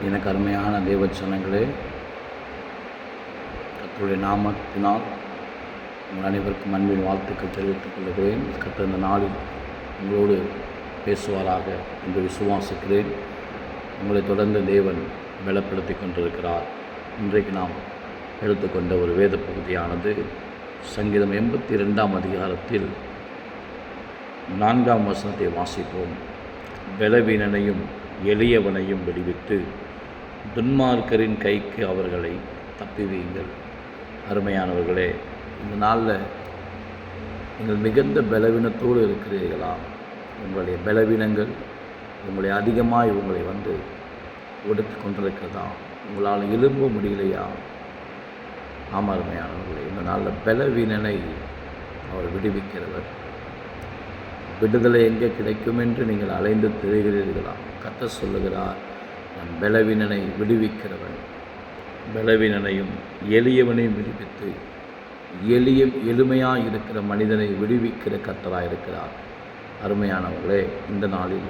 எனக்கு அருமையான தேவச்சனங்களே, கர்த்தருடைய நாமத்தினால் உங்கள் அனைவருக்கும் அன்பின் வாழ்த்துக்கள் தெரிவித்துக் கொள்கிறேன். கர்த்தர் இந்த நாளில் உங்களோடு பேசுவாராக என்று விசுவாசிக்கிறேன். உங்களை தொடர்ந்து தேவன் பலப்படுத்தி கொண்டிருக்கிறார். இன்றைக்கு நாம் எடுத்துக்கொண்ட ஒரு வேத பகுதியானது சங்கீதம் 82 அதிகாரத்தில் 4 வசனத்தை வாசிப்போம். பலவீனனையும் எளியவனையும் விடுவித்து துன்மார்க்கரின் கைக்கு அவர்களை தப்புவியுங்கள். அருமையானவர்களே, இந்த நாளில் நீங்கள் மிகுந்த பலவீனத்தோடு இருக்கிறீர்களா? உங்களுடைய பலவீனங்கள் உங்களை அதிகமாக உங்களை ஒடுக்கி கொண்டிருக்கிறதா? உங்களால் எழும்ப முடியலையா? ஆமாம் அருமையானவர்களே, இந்த நாளில் பலவீனனை அவர் விடுவிக்கிறவர். விடுதலை எங்கே கிடைக்கும் என்று நீங்கள் அலைந்து திரிகிறீர்களா? கர்த்தர் சொல்லுகிறார், நான் பலவீனனை விடுவிக்கிறவன். பலவீனனையும் எளியவனையும் விடுவித்து எளிமையாக இருக்கிற மனிதனை விடுவிக்கிற கர்த்தராக இருக்கிறார். அருமையானவர்களே, இந்த நாளில்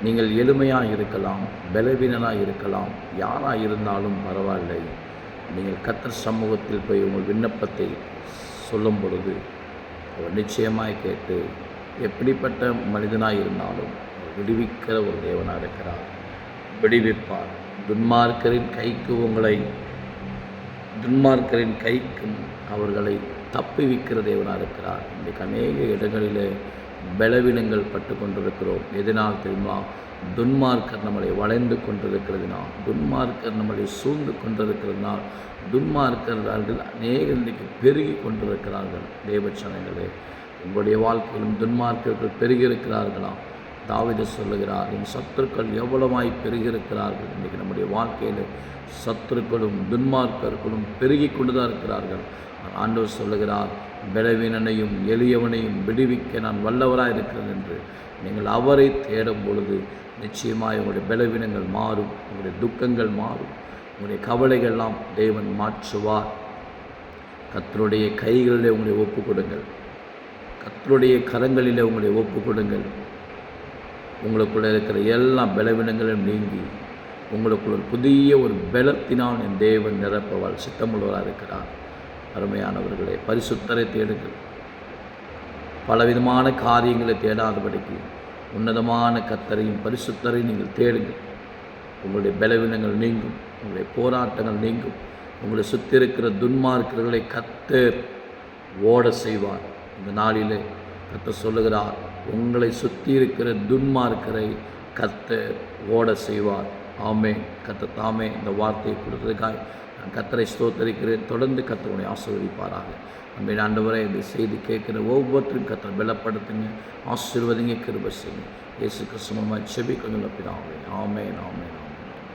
நீங்கள் எளிமையாக இருக்கலாம், பலவீனனாக இருக்கலாம், யாராக இருந்தாலும் பரவாயில்லை. நீங்கள் கர்த்தர் சமூகத்தில் போய் உங்கள் விண்ணப்பத்தை சொல்லும் பொழுது அவர் நிச்சயமாய் கேட்டு எப்படிப்பட்ட மனிதனாக இருந்தாலும் விடுவிக்கிற ஒரு தேவனாக இருக்கிறார். விடுவிப்பார். துன்மார்க்கரின் கைக்கும் அவர்களை தப்புவிக்கிற தேவனாக இருக்கிறார். இன்றைக்கு அநேக இடங்களில் பலவீனங்கள் பட்டு கொண்டிருக்கிறோம். எதனால் தெரியுமா? துன்மார்க்கர் நம்மளை வளைந்து கொண்டிருக்கிறதுனால், துன்மார்க்கர் நம்மளை சூழ்ந்து கொண்டிருக்கிறதுனால், துன்மார்க்கர்கள் அநேக இன்றைக்கு பெருகி கொண்டிருக்கிறார்கள். தேவச்சனங்களே, உங்களுடைய வாழ்க்கையிலும் துன்மார்க்கர்கள் பெருகியிருக்கிறார்களா? தாவீது சொல்லுகிறார், என் சத்துருக்கள் எவ்வளவாய் பெருகியிருக்கிறார்கள். இன்றைக்கி நம்முடைய வாழ்க்கையில் சத்துருக்களும் துன்மார்க்கர்களும் பெருகி கொண்டு தான் இருக்கிறார்கள். ஆண்டவர் சொல்லுகிறார், பலவீனனையும் எளியவனையும் விடுவிக்க நான் வல்லவராக இருக்கிறேன் என்று. நீங்கள் அவரை தேடும் பொழுது நிச்சயமாக உங்களுடைய பலவீனங்கள் மாறும், உங்களுடைய துக்கங்கள் மாறும், உங்களுடைய கவலைகள்லாம் தேவன் மாற்றுவார். கர்த்தருடைய கைகளிலே உங்களை ஒப்பு கொடுங்கள், கர்த்தருடைய கரங்களிலே உங்களை ஒப்பு கொடுங்கள். உங்களுக்குள்ளே இருக்கிற எல்லா பலவீனங்களும் நீங்கி உங்களுக்குள்ள ஒரு புதிய ஒரு பலத்தினால் என் தேவன் நிரப்பவால் சித்தமுள்ளவராக இருக்கிறார். அருமையானவர்களே, பரிசுத்தரை தேடுங்கள். பலவிதமான காரியங்களை தேடாதபடிக்கு உன்னதமான கர்த்தரையும் பரிசுத்தரையும் நீங்கள் தேடுங்கள். உங்களுடைய பலவீனங்கள் நீங்கும், உங்களுடைய போராட்டங்கள் நீங்கும். உங்களை சுற்றி இருக்கிற துன்மார்க்கர்களை கர்த்தர் ஓட செய்வார். இந்த நாளிலே கர்த்தர் சொல்லுகிறார், உங்களை சுற்றி இருக்கிற துன்மார்க்கரை கர்த்தர் ஓட செய்வார். ஆமென். கர்த்தர் தாமே இந்த வார்த்தையை கொடுத்ததுக்காக நான் கர்த்தரை ஸ்தோத்தரிக்கிறேன். தொடர்ந்து கர்த்தரை ஆசீர்வதிப்பாராக. நம்ம ஆண்டவரே, இந்த செய்தி கேட்குற ஒவ்வொருத்தரும் கர்த்தரை பலப்படுத்துங்க, ஆசீர்வதிங்க, கிருபை செய்யுங்க. இயேசு கிறிஸ்து மூலமாக ஜெபிக்கிறோம் பிதாவே. ஆமென், ஆமென்.